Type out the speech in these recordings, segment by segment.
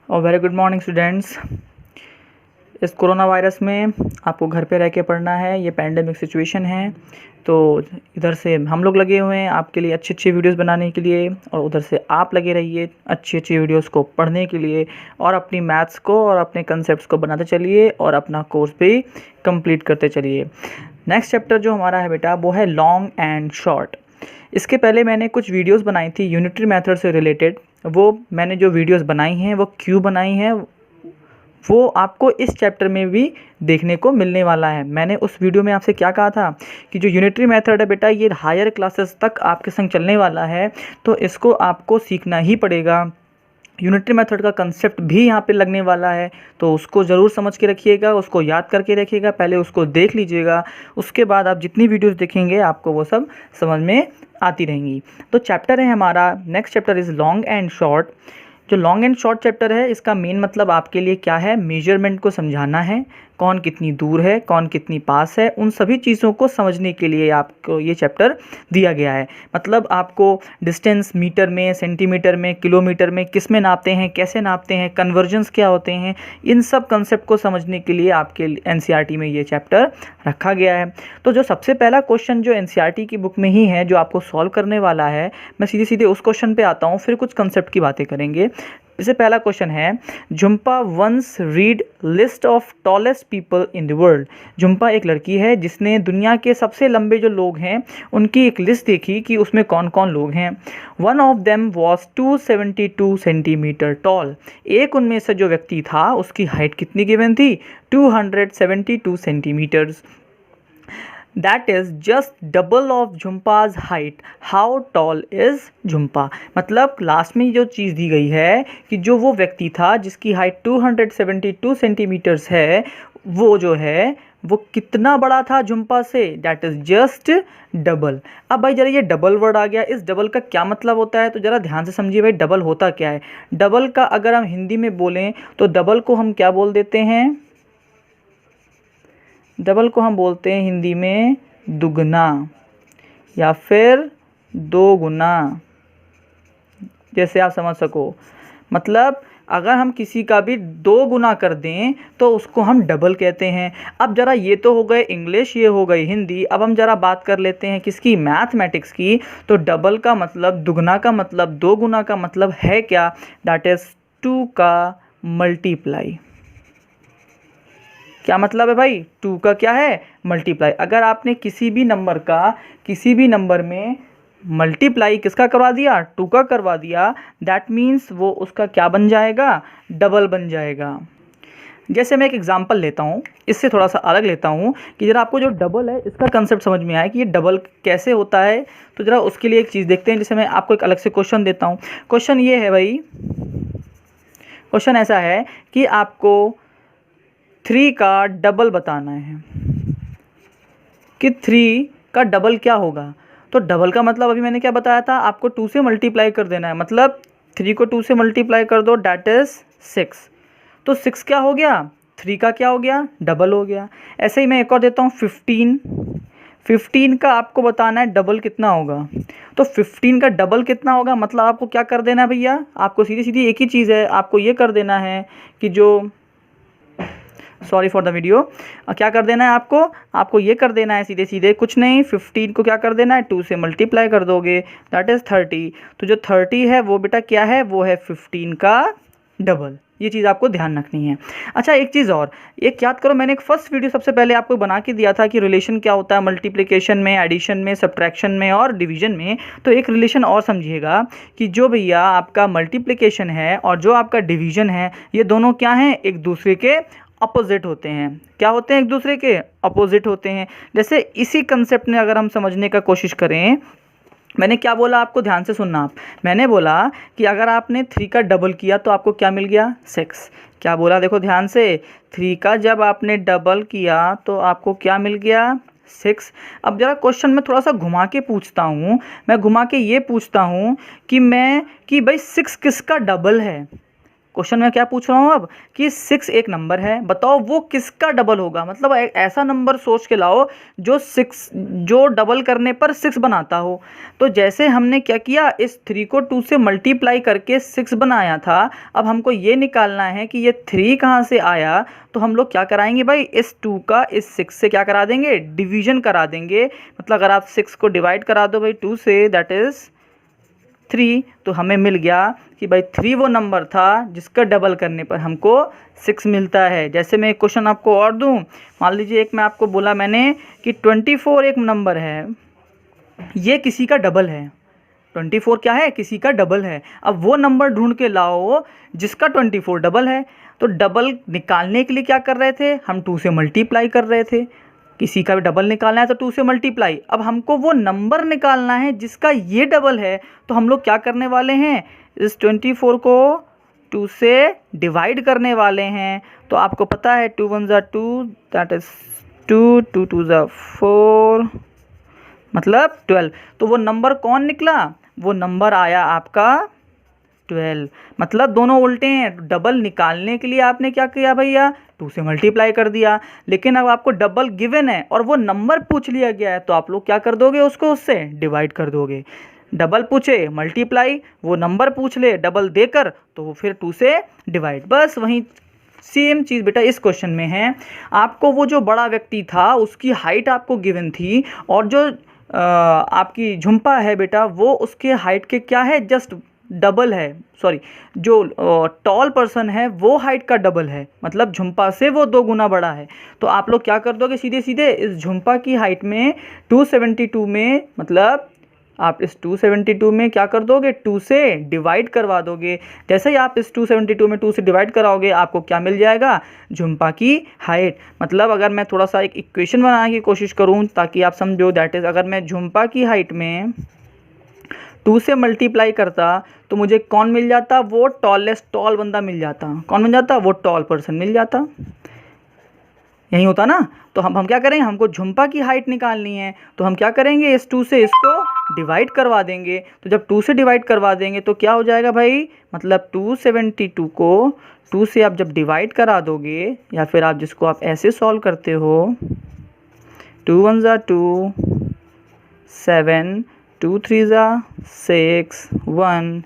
और very good morning students. इस corona virus में आपको घर पे रह के पढ़ना है। ये पैंडेमिक सिचुएशन है, तो इधर से हम लोग लगे हुए हैं आपके लिए अच्छी अच्छी वीडियोस बनाने के लिए, और उधर से आप लगे रहिए अच्छी अच्छी वीडियोस को पढ़ने के लिए, और अपनी मैथ्स को और अपने कंसेप्ट्स को बनाते चलिए और अपना कोर्स भी कंप्लीट करते चलिए। नेक्स्ट चैप्टर जो हमारा है बेटा वो है लॉन्ग एंड शॉर्ट। इसके पहले मैंने कुछ वीडियोस बनाई थी यूनिटरी मेथड से रिलेटेड। वो मैंने जो वीडियोस बनाई हैं वो क्यों बनाई हैं वो आपको इस चैप्टर में भी देखने को मिलने वाला है। मैंने उस वीडियो में आपसे क्या कहा था कि जो यूनिटरी मेथड है बेटा ये हायर क्लासेस तक आपके संग चलने वाला है, तो इसको आपको सीखना ही पड़ेगा। यूनिटरी मेथड का कंसेप्ट भी यहाँ पे लगने वाला है, तो उसको ज़रूर समझ के रखिएगा, उसको याद करके रखिएगा। पहले उसको देख लीजिएगा, उसके बाद आप जितनी वीडियोस देखेंगे आपको वो सब समझ में आती रहेंगी। तो चैप्टर है हमारा, next chapter is long and short. जो लॉन्ग एंड शॉर्ट चैप्टर है इसका मेन मतलब आपके लिए क्या है, मेजरमेंट को समझाना है, कौन कितनी दूर है, कौन कितनी पास है, उन सभी चीज़ों को समझने के लिए आपको ये चैप्टर दिया गया है। मतलब आपको डिस्टेंस मीटर में, सेंटीमीटर में, किलोमीटर में किस में नापते हैं, कैसे नापते हैं, कन्वर्जन्स क्या होते हैं, इन सब कंसेप्ट को समझने के लिए आपके एनसीईआरटी में ये चैप्टर रखा गया है। तो जो सबसे पहला क्वेश्चन जो एनसीईआरटी की बुक में ही है जो आपको सॉल्व करने वाला है, मैं सीधे सीधे उस क्वेश्चन पे आता हूँ, फिर कुछ कंसेप्ट की बातें करेंगे। इससे पहला क्वेश्चन है, Jhumpa once read list of tallest people in the world. Jhumpa एक लड़की है जिसने दुनिया के सबसे लंबे जो लोग हैं उनकी एक लिस्ट देखी कि उसमें कौन कौन लोग हैं। One of them was 272 centimetre toll. एक उनमें से जो व्यक्ति था उसकी हाइट कितनी गिवन थी, 272 centimetres. That is just double of Jhumpa's height. How tall is Jhumpa? मतलब लास्ट में जो चीज़ दी गई है कि जो वो व्यक्ति था जिसकी हाइट 272 सेंटीमीटर्स है, वो जो है वो कितना बड़ा था झुम्पा से, डैट इज़ जस्ट डबल। अब भाई जरा ये डबल वर्ड आ गया, इस डबल का क्या मतलब होता है तो ज़रा ध्यान से समझिए भाई, डबल होता क्या है। डबल का अगर हम हिंदी में बोलें तो डबल को हम क्या बोल देते हैं, डबल को हम बोलते हैं हिंदी में दुगना या फिर दो गुना, जैसे आप समझ सको। मतलब अगर हम किसी का भी दो गुना कर दें तो उसको हम डबल कहते हैं। अब ज़रा ये तो हो गए इंग्लिश, ये हो गई हिंदी। अब हम ज़रा बात कर लेते हैं किसकी, मैथमेटिक्स की। तो डबल का मतलब, दुगना का मतलब, दो गुना का मतलब है क्या, दैट इज़ 2 का मल्टीप्लाई। क्या मतलब है भाई, 2 का क्या है, मल्टीप्लाई। अगर आपने किसी भी नंबर का किसी भी नंबर में मल्टीप्लाई किसका करवा दिया, 2 का करवा दिया, दैट मीन्स वो उसका क्या बन जाएगा, डबल बन जाएगा। जैसे मैं एक एग्जांपल लेता हूँ, इससे थोड़ा सा अलग लेता हूँ कि ज़रा आपको जो डबल है इसका कंसेप्ट समझ में आए कि ये डबल कैसे होता है। तो ज़रा उसके लिए एक चीज़ देखते हैं, जैसे मैं आपको एक अलग से क्वेश्चन देता हूँ। क्वेश्चन ये है भाई, क्वेश्चन ऐसा है कि आपको 3 का डबल बताना है कि 3 का डबल क्या होगा। तो डबल का मतलब अभी मैंने क्या बताया था, आपको 2 से मल्टीप्लाई कर देना है। मतलब 3 को 2 से मल्टीप्लाई कर दो, डैट इज़ 6। तो 6 क्या हो गया, 3 का क्या हो गया, डबल हो गया। ऐसे ही मैं एक और देता हूँ 15। 15 का आपको बताना है डबल कितना होगा। तो 15 का डबल कितना होगा, मतलब आपको क्या कर देना है भैया, आपको सीधी सीधी एक ही चीज़ है, आपको ये कर देना है कि जो, सॉरी फॉर द वीडियो, क्या कर देना है आपको ये कर देना है सीधे सीधे, कुछ नहीं, 15 को क्या कर देना है, 2 से मल्टीप्लाई कर दोगे, दैट इज़ 30। तो जो 30 है वो बेटा क्या है, वो है 15 का डबल। ये चीज़ आपको ध्यान रखनी है। अच्छा एक चीज़ और, एक याद करो, मैंने एक फर्स्ट वीडियो सबसे पहले आपको बना के दिया था कि रिलेशन क्या होता है मल्टीप्लिकेशन में, एडिशन में, सब्ट्रैक्शन में और डिवीजन में। तो एक रिलेशन और समझिएगा कि जो भैया आपका मल्टीप्लिकेशन है और जो आपका डिवीजन है, ये दोनों क्या हैं, एक दूसरे के अपोजिट होते हैं। क्या होते हैं, एक दूसरे के अपोजिट होते हैं। जैसे इसी कंसेप्ट में अगर हम समझने का कोशिश करें, मैंने क्या बोला आपको, ध्यान से सुनना आप। मैंने बोला कि अगर आपने 3 का डबल किया तो आपको क्या मिल गया, 6। क्या बोला, देखो ध्यान से, 3 का जब आपने डबल किया तो आपको क्या मिल गया, 6। अब ज़रा क्वेश्चन में थोड़ा सा घुमा के पूछता हूँ, मैं घुमा के ये पूछता हूँ कि भाई 6 किसका डबल है। क्वेश्चन में क्या पूछ रहा हूँ अब कि 6 एक नंबर है, बताओ वो किसका डबल होगा। मतलब ऐसा नंबर सोच के लाओ जो डबल करने पर 6 बनाता हो। तो जैसे हमने क्या किया, इस 3 को 2 से मल्टीप्लाई करके 6 बनाया था, अब हमको ये निकालना है कि ये 3 कहाँ से आया। तो हम लोग क्या कराएंगे भाई, इस 2 का इस 6 से क्या करा देंगे, डिवीजन करा देंगे। मतलब अगर आप 6 को डिवाइड करा दो भाई 2 से, दैट इज़ 3, तो हमें मिल गया कि भाई 3 वो नंबर था जिसका डबल करने पर हमको 6 मिलता है। जैसे मैं एक क्वेश्चन आपको और दूं, मान लीजिए एक मैं आपको बोला मैंने कि 24 एक नंबर है, ये किसी का डबल है। 24 क्या है, किसी का डबल है। अब वो नंबर ढूंढ के लाओ जिसका 24 डबल है। तो डबल निकालने के लिए क्या कर रहे थे, हम 2 से मल्टीप्लाई कर रहे थे। किसी का भी डबल निकालना है तो 2 से मल्टीप्लाई। अब हमको वो नंबर निकालना है जिसका ये डबल है, तो हम लोग क्या करने वाले हैं, इस 24 को 2 से डिवाइड करने वाले हैं। तो आपको पता है 2 1 ज़ा 2, दैट इज़ 2, 2 2 ज़ा 4, मतलब 12। तो वो नंबर कौन निकला, वो नंबर आया आपका 12। मतलब दोनों उल्टे हैं। डबल निकालने के लिए आपने क्या किया भैया, 2 से मल्टीप्लाई कर दिया। लेकिन अब आपको डबल गिवन है और वो नंबर पूछ लिया गया है, तो आप लोग क्या कर दोगे, उसको उससे डिवाइड कर दोगे। डबल पूछे मल्टीप्लाई, वो नंबर पूछ ले डबल देकर, तो वो फिर 2 से डिवाइड। बस वहीं सेम चीज़ बेटा इस क्वेश्चन में है। आपको वो जो बड़ा व्यक्ति था उसकी हाइट आपको गिवन थी, और जो आपकी झुम्पा है बेटा वो उसके हाइट के क्या है, जस्ट डबल है। सॉरी, जो टॉल पर्सन है वो हाइट का डबल है, मतलब झुम्पा से वो 2 गुना बड़ा है। तो आप लोग क्या कर दोगे, सीधे सीधे इस झुम्पा की हाइट में 272 में, मतलब आप इस 272 में क्या कर दोगे, 2 से डिवाइड करवा दोगे। जैसे ही आप इस 272 में 2 से डिवाइड कराओगे, आपको क्या मिल जाएगा, झुम्पा की हाइट। मतलब अगर मैं थोड़ा सा एक इक्वेशन बनाने की कोशिश करूं ताकि आप समझो, दैट इज़ अगर मैं झुम्पा की हाइट में 2 से मल्टीप्लाई करता तो मुझे कौन मिल जाता, वो टॉल बंदा मिल जाता। कौन मिल जाता, वो टॉल पर्सन मिल जाता। यही होता ना। तो हम क्या करेंगे, हमको झुम्पा की हाइट निकालनी है, तो हम क्या करेंगे, इस 2 से इसको डिवाइड करवा देंगे। तो जब 2 से डिवाइड करवा देंगे तो क्या हो जाएगा भाई, मतलब 272 को 2 से आप जब डिवाइड करा दोगे, या फिर आप जिसको आप ऐसे सॉल्व करते हो, 2 1 ज़ा 2, 7, 2 3 ज़ा 6, 1,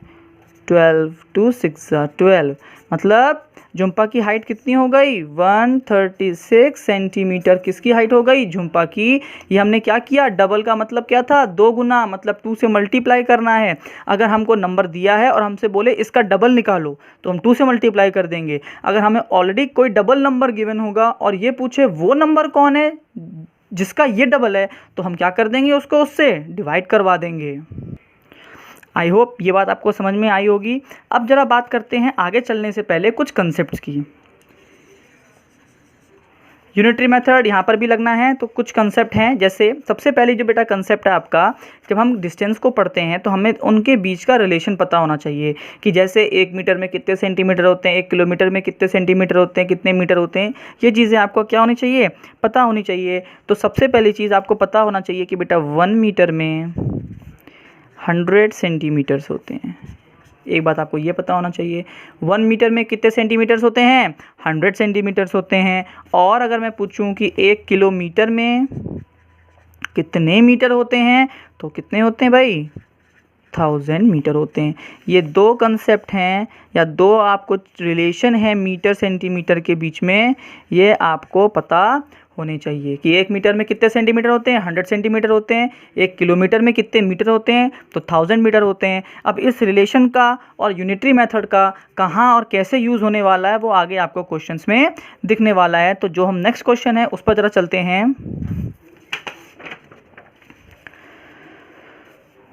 12, 2 6 ज़ा 12। मतलब झुम्पा की हाइट कितनी हो गई, 136 सेंटीमीटर। किसकी हाइट हो गई, झुम्पा की। ये हमने क्या किया, डबल का मतलब क्या था, 2 गुना, मतलब 2 से मल्टीप्लाई करना है। अगर हमको नंबर दिया है और हमसे बोले इसका डबल निकालो, तो हम 2 से मल्टीप्लाई कर देंगे। अगर हमें ऑलरेडी कोई डबल नंबर गिवन होगा और ये पूछे वो नंबर कौन है जिसका ये डबल है, तो हम क्या कर देंगे, उसको उससे डिवाइड करवा देंगे। आई होप ये बात आपको समझ में आई होगी। अब जरा बात करते हैं आगे चलने से पहले कुछ कंसेप्ट्स की। यूनिटरी मेथड यहाँ पर भी लगना है, तो कुछ कंसेप्ट हैं। जैसे सबसे पहले जो बेटा कंसेप्ट है आपका, जब हम डिस्टेंस को पढ़ते हैं तो हमें उनके बीच का रिलेशन पता होना चाहिए कि जैसे 1 मीटर में कितने सेंटीमीटर होते हैं, 1 किलोमीटर में कितने सेंटीमीटर होते हैं, कितने मीटर होते हैं। ये चीज़ें आपको क्या होनी चाहिए, पता होनी चाहिए। तो सबसे पहली चीज़ आपको पता होना चाहिए कि बेटा 1 मीटर में 100 सेंटीमीटर्स होते हैं। एक बात आपको ये पता होना चाहिए, 1 मीटर में कितने सेंटीमीटर्स होते हैं, 100 सेंटीमीटर्स होते हैं। और अगर मैं पूछूं कि 1 किलोमीटर में कितने मीटर होते हैं, तो कितने होते हैं भाई, 1000 मीटर होते हैं। ये 2 कंसेप्ट हैं या 2 आपको रिलेशन है मीटर सेंटीमीटर के बीच में, ये आपको पता होने चाहिए कि 1 मीटर में कितने सेंटीमीटर होते हैं, 100 सेंटीमीटर होते हैं। 1 किलोमीटर में कितने मीटर होते हैं, तो 1000 मीटर होते हैं। अब इस रिलेशन का और यूनिटरी मेथड का कहाँ और कैसे यूज़ होने वाला है, वो आगे आपको क्वेश्चंस में दिखने वाला है। तो जो हम नेक्स्ट क्वेश्चन है उस पर ज़रा चलते हैं।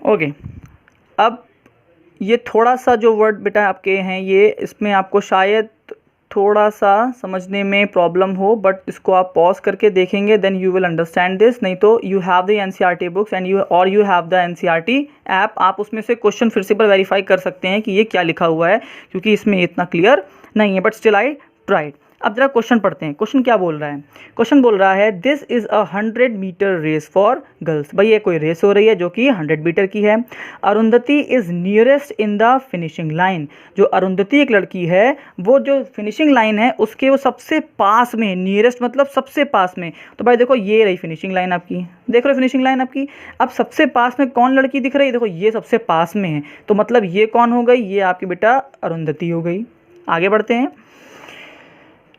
ओके, अब ये थोड़ा सा जो वर्ड बेटा आपके हैं, ये इसमें आपको शायद थोड़ा सा समझने में प्रॉब्लम हो, बट इसको आप पॉज करके देखेंगे, then you will understand this. नहीं तो you have the NCERT books and you have the NCERT app, आप उसमें से क्वेश्चन फिर से वेरीफाई कर सकते हैं कि ये क्या लिखा हुआ है, क्योंकि इसमें इतना क्लियर नहीं है, बट स्टिल आई ट्राइड। अब जरा क्वेश्चन पढ़ते हैं। क्वेश्चन क्या बोल रहा है? क्वेश्चन बोल रहा है this is a 100 metre race for girls. भाई ये कोई रेस हो रही है जो कि 100 मीटर की है। Arundhati is nearest in the finishing line. जो अरुंधति एक लड़की है वो जो फिनिशिंग लाइन है उसके वो सबसे पास में, नियरेस्ट मतलब सबसे पास में। तो भाई देखो ये रही फिनिशिंग लाइन आपकी, देख रहे हो फिनिशिंग लाइन आपकी। अब सबसे पास में कौन लड़की दिख रही है? देखो ये सबसे पास में है, तो मतलब ये कौन हो गई? ये आपकी बेटा अरुंधति हो गई। आगे बढ़ते हैं।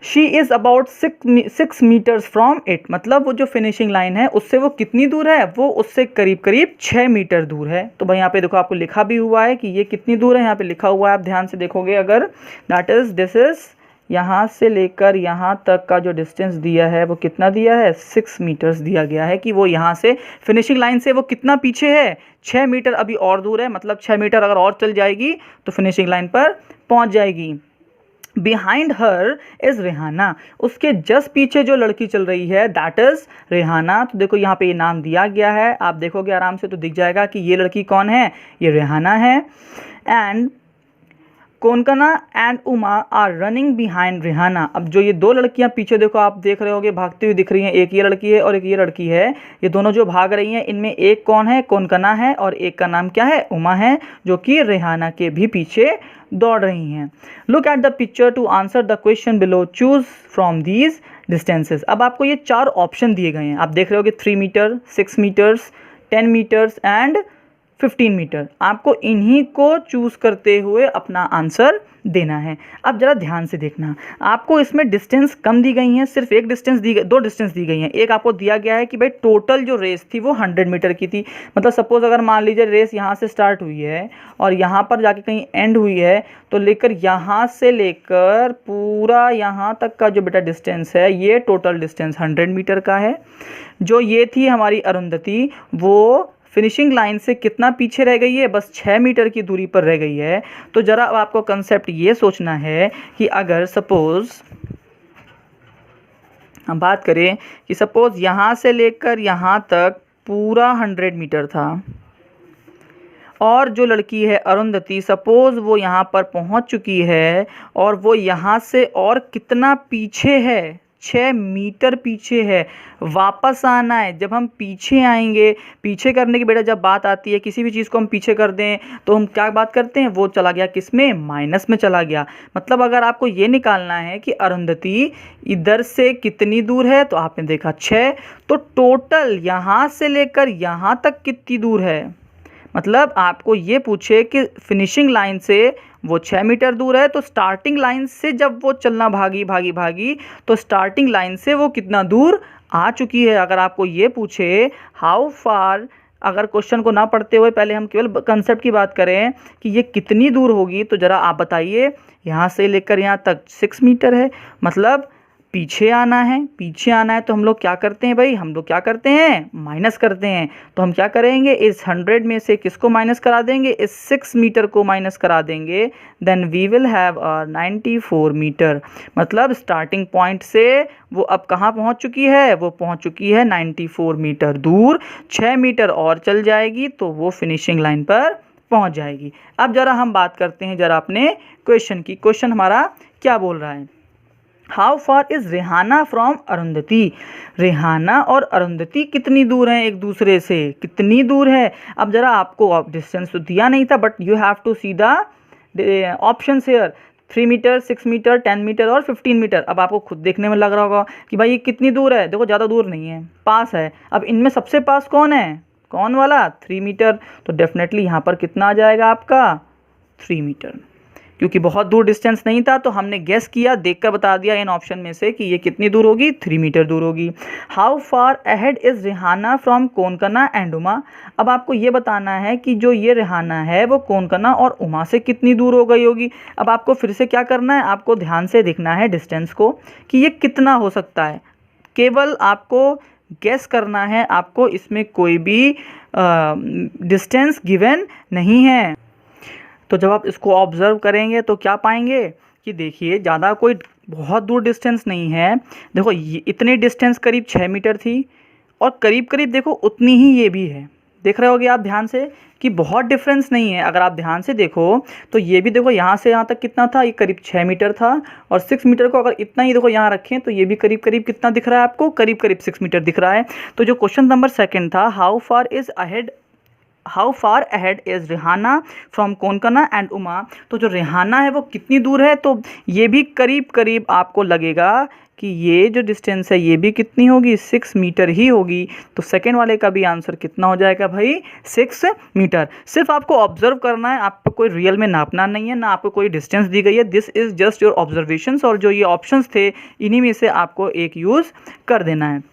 She is about 6 metres from it. मतलब वो जो फिनिशिंग लाइन है उससे वो कितनी दूर है? वो उससे करीब करीब 6 मीटर दूर है। तो भाई यहाँ पे देखो आपको लिखा भी हुआ है कि ये कितनी दूर है, यहाँ पे लिखा हुआ है, आप ध्यान से देखोगे अगर, दैट इज़ दिस इज़ यहाँ से लेकर यहाँ तक का जो डिस्टेंस दिया है वो कितना दिया है? 6 मीटर्स दिया गया है कि वो यहाँ से फिनिशिंग लाइन से वो कितना पीछे है? 6 मीटर अभी और दूर है। मतलब 6 मीटर अगर और चल जाएगी तो फिनिशिंग लाइन पर पहुँच जाएगी। Behind her is Rehana. उसके जस्ट पीछे जो लड़की चल रही है दैट इज रेहाना। तो देखो यहाँ पे ये नाम दिया गया है, आप देखोगे आराम से तो दिख जाएगा कि ये लड़की कौन है? ये रेहाना है। And Konkona and Uma are running behind Rehana. अब जो ये दो लड़कियां पीछे देखो आप देख रहे होगे भागती हुई दिख रही हैं, एक ये लड़की है और एक ये लड़की है। ये दोनों जो भाग रही हैं इनमें एक कौन है? कोनकना है, और एक का नाम क्या है? उमा है, जो कि रेहाना के भी पीछे दौड़ रही हैं। Look at the picture to answer the question below, choose from these distances. अब आपको ये 4 ऑप्शन दिए गए हैं, आप देख रहे होगे 3 metre, 6 metres, 10 metres and 15 metre. आपको इन्हीं को चूज करते हुए अपना आंसर देना है। अब जरा ध्यान से देखना, आपको इसमें डिस्टेंस कम दी गई हैं, सिर्फ एक डिस्टेंस दी गई, 2 डिस्टेंस दी गई हैं। एक आपको दिया गया है कि भाई टोटल जो रेस थी वो 100 मीटर की थी। मतलब सपोज अगर मान लीजिए रेस यहाँ से स्टार्ट हुई है और यहाँ पर जाके कहीं एंड हुई है, तो लेकर यहाँ से लेकर पूरा यहाँ तक का जो बेटा डिस्टेंस है ये टोटल डिस्टेंस 100 मीटर का है। जो ये थी हमारी अरुंधति, वो फिनिशिंग लाइन से कितना पीछे रह गई है? बस 6 मीटर की दूरी पर रह गई है। तो ज़रा अब आपको कंसेप्ट ये सोचना है कि अगर सपोज़ हम बात करें कि सपोज़ यहाँ से लेकर यहाँ तक पूरा 100 मीटर था और जो लड़की है अरुंधति सपोज़ वो यहाँ पर पहुँच चुकी है और वो यहाँ से और कितना पीछे है? 6 मीटर पीछे है। वापस आना है। जब हम पीछे आएंगे, पीछे करने की बेटा जब बात आती है, किसी भी चीज़ को हम पीछे कर दें तो हम क्या बात करते हैं? वो चला गया किस में? माइनस में चला गया। मतलब अगर आपको ये निकालना है कि अरुंधति इधर से कितनी दूर है, तो आपने देखा 6, तो टोटल यहाँ से लेकर यहाँ तक कितनी दूर है? मतलब आपको ये पूछे कि फिनिशिंग लाइन से वो 6 मीटर दूर है, तो स्टार्टिंग लाइन से जब वो चलना भागी तो स्टार्टिंग लाइन से वो कितना दूर आ चुकी है। अगर आपको ये पूछे हाउ फार, अगर क्वेश्चन को ना पढ़ते हुए पहले हम केवल कंसेप्ट की बात करें कि ये कितनी दूर होगी, तो ज़रा आप बताइए। यहाँ से लेकर यहाँ तक 6 मीटर है, मतलब पीछे आना है। पीछे आना है तो हम लोग क्या करते हैं भाई? हम लोग क्या करते हैं? माइनस करते हैं। तो हम क्या करेंगे? इस 100 में से किसको माइनस करा देंगे? इस 6 मीटर को माइनस करा देंगे। Then we will have 94 metre. मतलब स्टार्टिंग पॉइंट से वो अब कहाँ पहुँच चुकी है? वो पहुँच चुकी है 94 मीटर दूर। 6 मीटर और चल जाएगी तो वो फिनिशिंग लाइन पर पहुँच जाएगी। अब ज़रा हम बात करते हैं ज़रा अपने क्वेश्चन की। क्वेश्चन हमारा क्या बोल रहा है? How far is Rehana from Arundhati. Rehana और अरुंधति कितनी दूर हैं एक दूसरे से? कितनी दूर है? अब ज़रा आपको डिस्टेंस तो दिया नहीं था, but you have to see the options here. 3 metre, 6 metre, 10 metre और 15 मीटर। अब आपको खुद देखने में लग रहा होगा कि भाई ये कितनी दूर है। देखो ज़्यादा दूर नहीं है, पास है। अब इनमें सबसे पास कौन है? कौन वाला? 3 मीटर। तो डेफिनेटली यहाँ पर कितना आ जाएगा आपका? 3 मीटर। क्योंकि बहुत दूर डिस्टेंस नहीं था तो हमने गेस किया, देखकर बता दिया इन ऑप्शन में से कि ये कितनी दूर होगी? 3 मीटर दूर होगी। How far ahead is Rehana from Konkona and Uma. अब आपको ये बताना है कि जो ये रेहाना है वो कोनकना और उमा से कितनी दूर हो गई होगी। अब आपको फिर से क्या करना है? आपको ध्यान से देखना है डिस्टेंस को कि ये कितना हो सकता है। केवल आपको गेस करना है, आपको इसमें कोई भी डिस्टेंस गिवन नहीं है। तो जब आप इसको ऑब्ज़र्व करेंगे तो क्या पाएंगे कि देखिए ज़्यादा कोई बहुत दूर डिस्टेंस नहीं है। देखो ये इतनी डिस्टेंस करीब 6 मीटर थी और करीब करीब देखो उतनी ही ये भी है। देख रहे होगे आप ध्यान से कि बहुत डिफरेंस नहीं है। अगर आप ध्यान से देखो तो ये भी देखो यहाँ से यहाँ तक कितना था, ये करीब 6 मीटर था, और 6 मीटर को अगर इतना ही देखो यहाँ रखें तो ये भी करीब करीब कितना दिख रहा है आपको, करीब करीब 6 मीटर दिख रहा है। तो जो क्वेश्चन नंबर सेकंड था, how far ahead is Rihana from Konkona and Uma, तो जो रिहाना है वो कितनी दूर है, तो ये भी करीब करीब आपको लगेगा कि ये जो डिस्टेंस है ये भी कितनी होगी, 6 मीटर ही होगी। तो सेकेंड वाले का भी आंसर कितना हो जाएगा भाई, 6 मीटर। सिर्फ आपको ऑब्जर्व करना है, आपको कोई रियल में नापना नहीं है, ना आपको कोई डिस्टेंस दी गई है। This is just your observations, और जो ये ऑप्शंस थे इन्हीं में से आपको एक यूज़ कर देना है।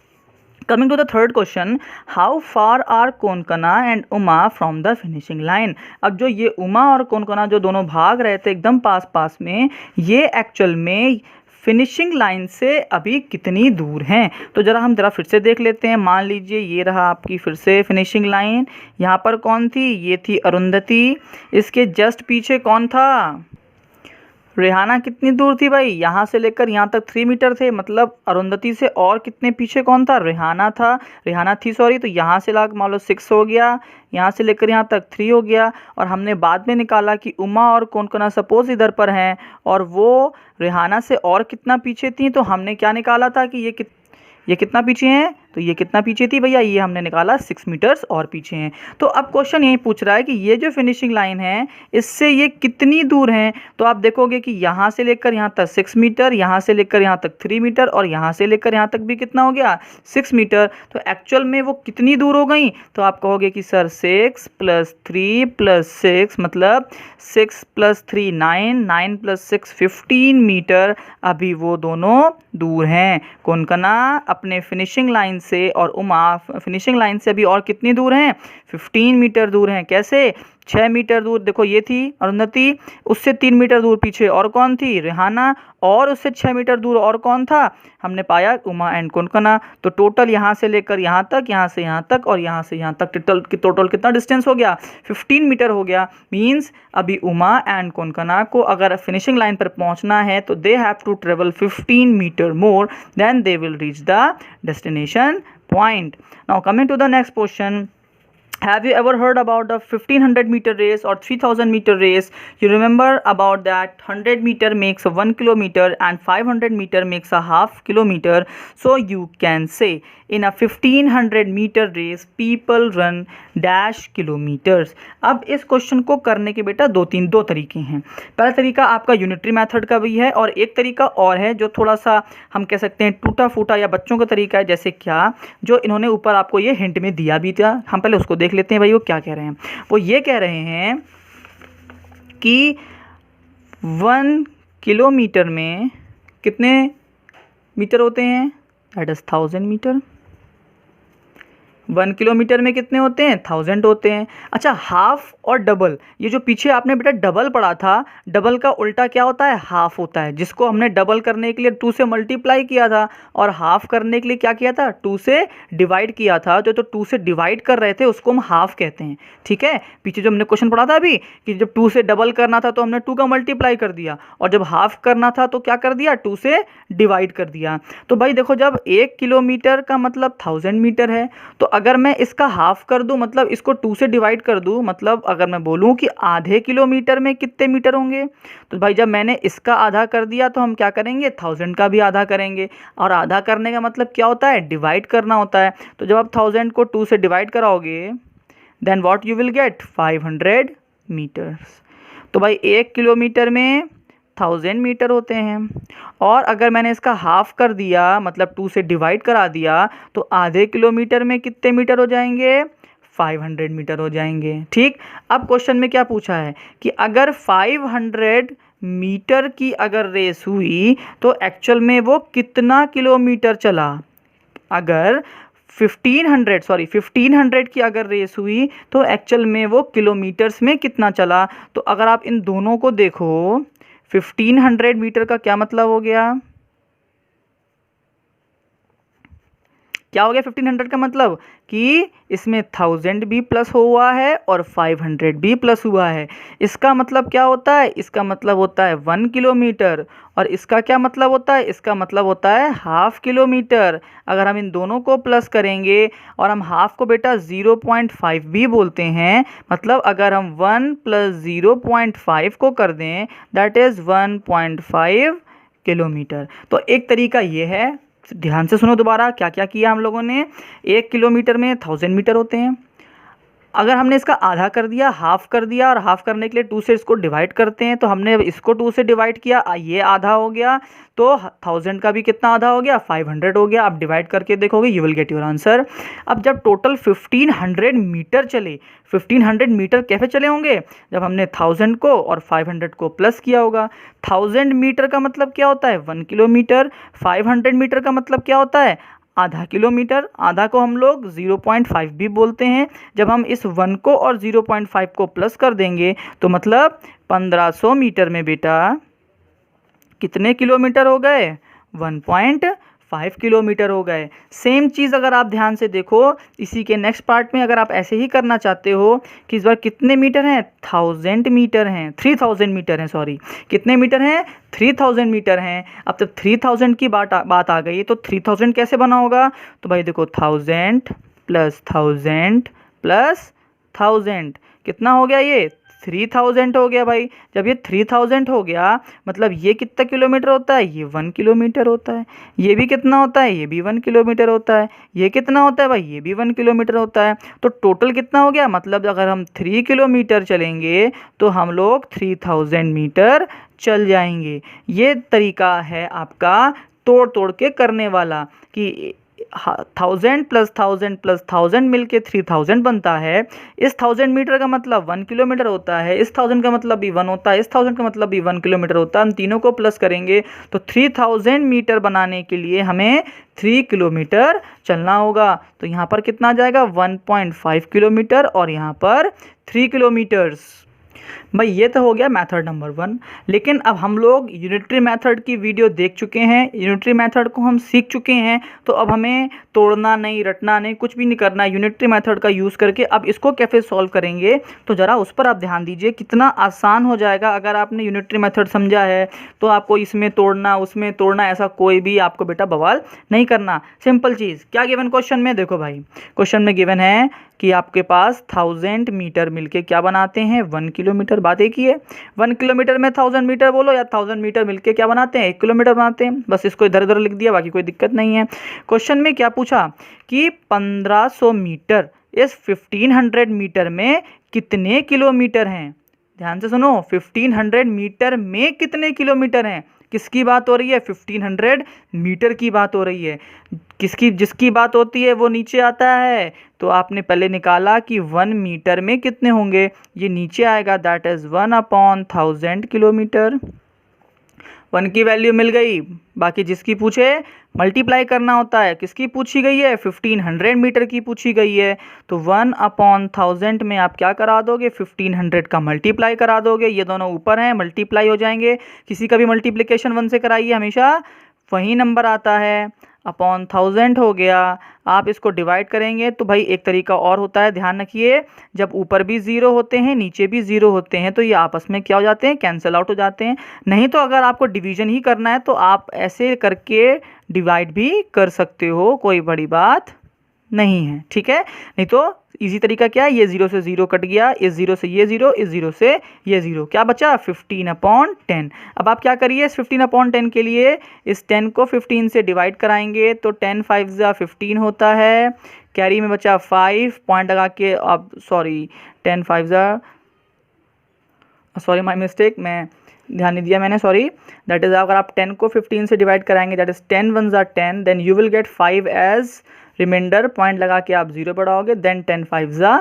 Coming to the third question, how far are Konkona and Uma from the finishing line. अब जो ये उमा और कोनकना जो दोनों भाग रहे थे एकदम पास पास में, ये एक्चुअल में फिनिशिंग लाइन से अभी कितनी दूर हैं। तो हम ज़रा फिर से देख लेते हैं। मान लीजिए ये रहा आपकी फिर से फिनिशिंग लाइन, यहाँ पर कौन थी, ये थी अरुंधति, इसके जस्ट पीछे कौन था, रेहाना। कितनी दूर थी भाई, यहाँ से लेकर यहाँ तक 3 मीटर थे, मतलब अरुंधति से और कितने पीछे कौन था, रेहाना थी सॉरी। तो यहाँ से लाग मान लो 6 हो गया, यहाँ से लेकर यहाँ तक 3 हो गया, और हमने बाद में निकाला कि उमा और कोनकना सपोज इधर पर हैं और वो रेहाना से और कितना पीछे थी। तो हमने क्या निकाला था कि ये कितना पीछे हैं, तो ये कितना पीछे थी भैया, ये हमने निकाला 6 मीटर्स और पीछे हैं। तो अब क्वेश्चन यही पूछ रहा है कि ये जो फिनिशिंग लाइन है इससे ये कितनी दूर है। तो आप देखोगे कि यहाँ से लेकर यहाँ तक 6 मीटर, यहाँ से लेकर यहाँ तक 3 मीटर, और यहाँ से लेकर यहाँ तक भी कितना हो गया, 6 मीटर। तो एक्चुअल में वो कितनी दूर हो गई, तो आप कहोगे कि सर 6 + 3 + 6 मतलब 6 + 3 9, 9 + 6 15 मीटर। अभी वो दोनों दूर हैं। कोनकना अपने फिनिशिंग लाइन से और उमा फिनिशिंग लाइन से अभी और कितनी दूर हैं, 15 मीटर दूर हैं। कैसे, 6 मीटर दूर। देखो ये थी अरुंधति, उससे 3 मीटर दूर पीछे और कौन थी, रेहाना, और उससे 6 मीटर दूर और कौन था, हमने पाया उमा एंड कोनकना। तो टोटल यहाँ से लेकर यहाँ तक, यहाँ से यहाँ तक और यहाँ से यहाँ तक टोटल कितना डिस्टेंस हो गया, 15 मीटर हो गया। मीन्स अभी उमा एंड कोनकना को अगर फिनिशिंग लाइन पर पहुँचना है तो they have to travel 15 metre more, then they will reach the destination point. Now coming to the next question, have you ever heard about the 1500 meter race or 3000 meter race? You remember about that 100 meter makes a 1 kilometer and 500 meter makes a half kilometer. So you can say in a 1500 meter race people run dash kilometers. अब इस question को करने के बेटा दो तरीके हैं। पहला तरीका आपका यूनिटरी मेथड का भी है, और एक तरीका और है जो थोड़ा सा हम कह सकते हैं टूटा फूटा या बच्चों का तरीका है। जैसे क्या, जो इन्होंने ऊपर आपको ये हिंट में दिया भी था, हम पहले उसको देख लेते हैं भाई वो क्या कह रहे हैं। वो ये कह रहे हैं कि 1 किलोमीटर में कितने मीटर होते हैं, दैट इज 1000 मीटर। 1 किलोमीटर में कितने होते हैं, 1000 होते हैं। अच्छा, हाफ और डबल, ये जो पीछे आपने बेटा डबल पढ़ा था, डबल का उल्टा क्या होता है, हाफ होता है, जिसको हमने डबल करने के लिए 2 से मल्टीप्लाई किया था, और हाफ करने के लिए क्या किया था, 2 से डिवाइड किया था। जो 2 से डिवाइड कर रहे थे उसको हम हाफ कहते हैं। ठीक है, पीछे जो हमने क्वेश्चन पढ़ा था अभी कि जब 2 से डबल करना था तो हमने 2 का मल्टीप्लाई कर दिया, और जब हाफ करना था तो क्या कर दिया, 2 से डिवाइड कर दिया। तो भाई देखो, जब 1 किलोमीटर का मतलब 1000 मीटर है, तो अगर मैं इसका हाफ कर दूं, मतलब इसको 2 से डिवाइड कर दूं, मतलब अगर मैं बोलूं कि आधे किलोमीटर में कितने मीटर होंगे, तो भाई जब मैंने इसका आधा कर दिया तो हम क्या करेंगे, 1000 का भी आधा करेंगे। और आधा करने का मतलब क्या होता है, डिवाइड करना होता है। तो जब आप 1000 को 2 से डिवाइड कराओगे, then what you will get, 500 metres. तो भाई 1 किलोमीटर में 1000 मीटर होते हैं, और अगर मैंने इसका हाफ कर दिया, मतलब 2 से डिवाइड करा दिया, तो आधे किलोमीटर में कितने मीटर हो जाएंगे, 500 मीटर हो जाएंगे। ठीक, अब क्वेश्चन में क्या पूछा है कि अगर 500 मीटर की अगर रेस हुई तो एक्चुअल में वो कितना किलोमीटर चला। अगर 1500 की अगर रेस हुई तो एक्चुअल में वो किलोमीटर्स में कितना चला। तो अगर आप इन दोनों को देखो, 1500 मीटर का क्या मतलब हो गया, क्या हो गया 1500 का मतलब कि इसमें 1000 भी प्लस हुआ है और 500 भी प्लस हुआ है। इसका मतलब क्या होता है, इसका मतलब होता है 1 किलोमीटर। और इसका क्या मतलब होता है, इसका मतलब होता है हाफ किलोमीटर। अगर हम इन दोनों को प्लस करेंगे और हम हाफ को बेटा 0.5 भी बोलते हैं, मतलब अगर हम 1 + 0.5 को कर दें दैट इज़ 1.5 किलोमीटर। तो एक तरीका ये है, ध्यान से सुनो दोबारा क्या क्या किया हम लोगों ने। 1 किलोमीटर में 1000 मीटर होते हैं। अगर हमने इसका आधा कर दिया, हाफ कर दिया, और हाफ करने के लिए 2 से इसको डिवाइड करते हैं, तो हमने अब इसको 2 से डिवाइड किया, ये आधा हो गया, तो 1000 का भी कितना आधा हो गया, 500 हो गया। आप डिवाइड करके देखोगे you will get your answer. अब जब टोटल 1500 मीटर चले, 1500 मीटर कैसे चले होंगे, जब हमने 1000 को और 500 को प्लस किया होगा। 1000 मीटर का मतलब क्या होता है 1 किलोमीटर, 500 मीटर का मतलब क्या होता है आधा किलोमीटर। आधा को हम लोग 0.5 भी बोलते हैं। जब हम इस 1 को और 0.5 को प्लस कर देंगे तो मतलब 1500 मीटर में बेटा कितने किलोमीटर हो गए, 1.5 किलोमीटर हो गए। सेम चीज़ अगर आप ध्यान से देखो इसी के नेक्स्ट पार्ट में, अगर आप ऐसे ही करना चाहते हो कि इस बार कितने मीटर हैं, 1000 मीटर हैं, 3000 मीटर हैं, सॉरी कितने मीटर हैं, 3000 मीटर हैं। अब जब 3000 की बात आ गई तो 3000 कैसे बना होगा, तो भाई देखो 1000 + 1000 + 1000 कितना हो गया, ये 3000 हो गया भाई। जब ये 3000 हो गया मतलब ये कितना किलोमीटर होता है, ये 1 किलोमीटर होता है। ये भी कितना होता है, ये भी 1 किलोमीटर होता है। ये कितना होता है भाई, ये भी 1 किलोमीटर होता है। तो टोटल कितना हो गया, मतलब अगर हम 3 किलोमीटर चलेंगे तो हम लोग 3000 मीटर चल जाएंगे। ये तरीका है आपका तोड़ तोड़ के करने वाला कि 1000 + 1000 + 1000 मिलके 3000 बनता है। इस 1000 मीटर का मतलब 1 किलोमीटर होता है, इस 1000 का मतलब भी 1 होता है, इस 1000 का मतलब भी 1 किलोमीटर होता है। हम तीनों को प्लस करेंगे तो 3000 मीटर बनाने के लिए हमें 3 किलोमीटर चलना होगा। तो यहाँ पर कितना आ जाएगा 1.5 किलोमीटर और यहाँ पर 3 किलोमीटर्स। भाई ये तो हो गया मेथड नंबर 1। लेकिन अब हम लोग यूनिटरी मेथड की वीडियो देख चुके हैं, यूनिटरी मेथड को हम सीख चुके हैं, तो अब हमें तोड़ना नहीं, रटना नहीं, कुछ भी नहीं करना। यूनिटरी मेथड का यूज़ करके अब इसको कैसे सॉल्व करेंगे तो ज़रा उस पर आप ध्यान दीजिए, कितना आसान हो जाएगा। अगर आपने यूनिटरी मेथड समझा है तो आपको इसमें तोड़ना उसमें तोड़ना ऐसा कोई भी आपको बेटा बवाल नहीं करना। सिंपल चीज़ क्या गिवन क्वेश्चन में, देखो भाई क्वेश्चन में गिवन है कि आपके पास 1000 मीटर मिलके क्या बनाते हैं 1 किलोमीटर। बात एक ही है, 1 किलोमीटर में 1000 मीटर बोलो या 1000 मीटर मिलके क्या बनाते हैं 1 किलोमीटर बनाते हैं। बस इसको इधर उधर लिख दिया, बाकी कोई दिक्कत नहीं है। क्वेश्चन में क्या पूछा कि 1500 मीटर इस 1500 मीटर में कितने किलोमीटर हैं। ध्यान से सुनो, 1500 मीटर में कितने किलोमीटर हैं। किसकी बात हो रही है, 1500 मीटर की बात हो रही है। किसकी जिसकी बात होती है वो नीचे आता है। तो आपने पहले निकाला कि 1 मीटर में कितने होंगे, ये नीचे आएगा, दैट इज़ 1/1000 किलोमीटर। 1 की वैल्यू मिल गई। बाकी जिसकी पूछे मल्टीप्लाई करना होता है। किसकी पूछी गई है, 1500 मीटर की पूछी गई है। तो 1/1000 में आप क्या करा दोगे, 1500 का मल्टीप्लाई करा दोगे। ये दोनों ऊपर हैं, मल्टीप्लाई हो जाएंगे। किसी का भी मल्टीप्लिकेशन 1 से कराइए, हमेशा वही नंबर आता है। अपॉन 1000 हो गया। आप इसको डिवाइड करेंगे तो भाई एक तरीका और होता है, ध्यान रखिए, जब ऊपर भी 0 होते हैं नीचे भी 0 होते हैं तो ये आपस में क्या हो जाते हैं, कैंसिल आउट हो जाते हैं। नहीं तो अगर आपको डिवीजन ही करना है तो आप ऐसे करके डिवाइड भी कर सकते हो, कोई बड़ी बात नहीं है, ठीक है। नहीं तो इजी तरीका क्या है, ये 0 से 0 कट गया, इस 0 से ये 0, इस 0 से ये 0, क्या बचा 15/10। अब आप क्या करिए, इस 15/10 के लिए इस 10 को 15 से डिवाइड कराएंगे तो 10 5 ज़ा 15 होता है। कैरी में बचा 5 पॉइंट लगा के, अब सॉरी 10 5 ज़ा, सॉरी माय मिस्टेक, मैं ध्यान नहीं दिया मैंने, सॉरी। दैट इज़ अगर आप 10 को 15 से डिवाइड कराएंगे दैट इज़ 10 1 ज़ा 10, then you will get 5 as reminder. Point लगा के आप 0 बढ़ाओगे, देन 10 5 ज़ा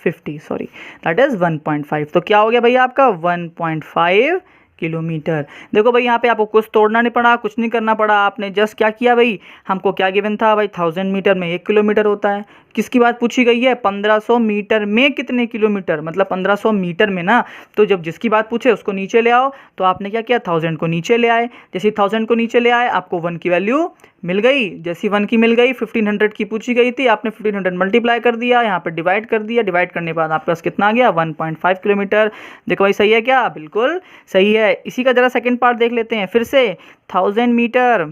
50, सॉरी दैट इज़ 1.5। तो क्या हो गया भैया आपका 1.5 किलोमीटर। देखो भाई यहाँ पे आपको कुछ तोड़ना नहीं पड़ा, कुछ नहीं करना पड़ा, आपने जस्ट क्या किया भाई, हमको क्या गिवन था भाई 1000 मीटर में 1 किलोमीटर होता है। किसकी बात पूछी गई है, 1500 मीटर में कितने किलोमीटर, मतलब 1500 मीटर में ना। तो जब जिसकी बात पूछे उसको नीचे ले आओ, तो आपने क्या किया, 1000 को नीचे ले आए। जैसे 1000 को नीचे ले आए आपको 1 की वैल्यू मिल गई। जैसी 1 की मिल गई, 1500 की पूछी गई थी, आपने 1500 मल्टीप्लाई कर दिया, यहाँ पर डिवाइड कर दिया, डिवाइड करने के बाद आपके पास कितना आ गया, 1.5 किलोमीटर। देखो भाई सही है क्या, बिल्कुल सही है। इसी का जरा सेकंड पार्ट देख लेते हैं फिर से। 1000 मीटर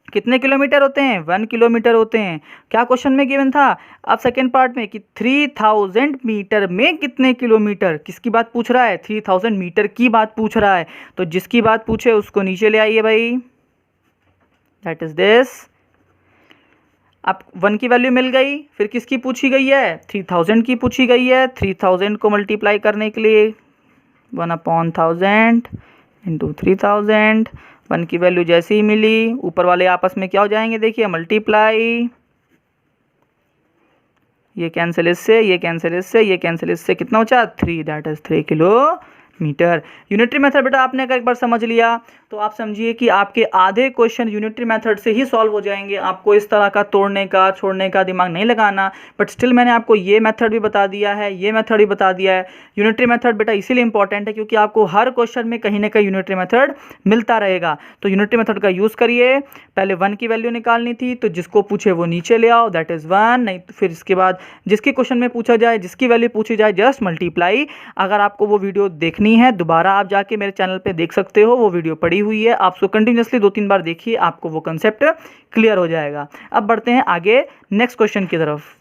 कितने किलोमीटर होते हैं, 1 किलोमीटर होते हैं। क्या क्वेश्चन में गिवन था, अब सेकेंड पार्ट में कि 3000 मीटर में कितने किलोमीटर, किसकी बात पूछ रहा है, 3000 मीटर की बात पूछ रहा है। तो जिसकी बात पूछे उसको नीचे ले आइए भाई, दैट इज दिस। अब 1 की वैल्यू मिल गई, फिर किसकी पूछी गई है, 3000 की पूछी गई है। 3000 को मल्टीप्लाई करने के लिए 1/1000 इंटू 3000, 1 की वैल्यू जैसे ही मिली, ऊपर वाले आपस में क्या हो जाएंगे, देखिए मल्टीप्लाई, ये कैंसिल इससे, ये कैंसिल इससे, ये कैंसिल इससे, कितना बचा 3, that is 3 kilometre. Unitary method बेटा आपने अगर एक बार समझ लिया तो आप समझिए कि आपके आधे क्वेश्चन यूनिटरी मेथड से ही सॉल्व हो जाएंगे। आपको इस तरह का तोड़ने का छोड़ने का दिमाग नहीं लगाना। बट स्टिल मैंने आपको ये मेथड भी बता दिया है, ये मेथड भी बता दिया है। यूनिटरी मेथड बेटा इसीलिए इंपॉर्टेंट है क्योंकि आपको हर क्वेश्चन में कहीं ना कहीं यूनिटरी मेथड मिलता रहेगा। तो यूनिटरी मेथड का यूज़ करिए। पहले 1 की वैल्यू निकालनी थी तो जिसको पूछे वो नीचे ले आओ, दैट इज़ 1। नहीं तो फिर इसके बाद जिसके क्वेश्चन में पूछा जाए, जिसकी वैल्यू पूछी जाए, जस्ट मल्टीप्लाई। अगर आपको वो वीडियो देखनी है दोबारा आप जाके मेरे चैनल पे देख सकते हो, वो वीडियो पड़ी हुई है। आप उसको कंटिन्यूसली 2-3 बार देखिए, आपको वो कंसेप्ट क्लियर हो जाएगा। अब बढ़ते हैं आगे नेक्स्ट क्वेश्चन की तरफ।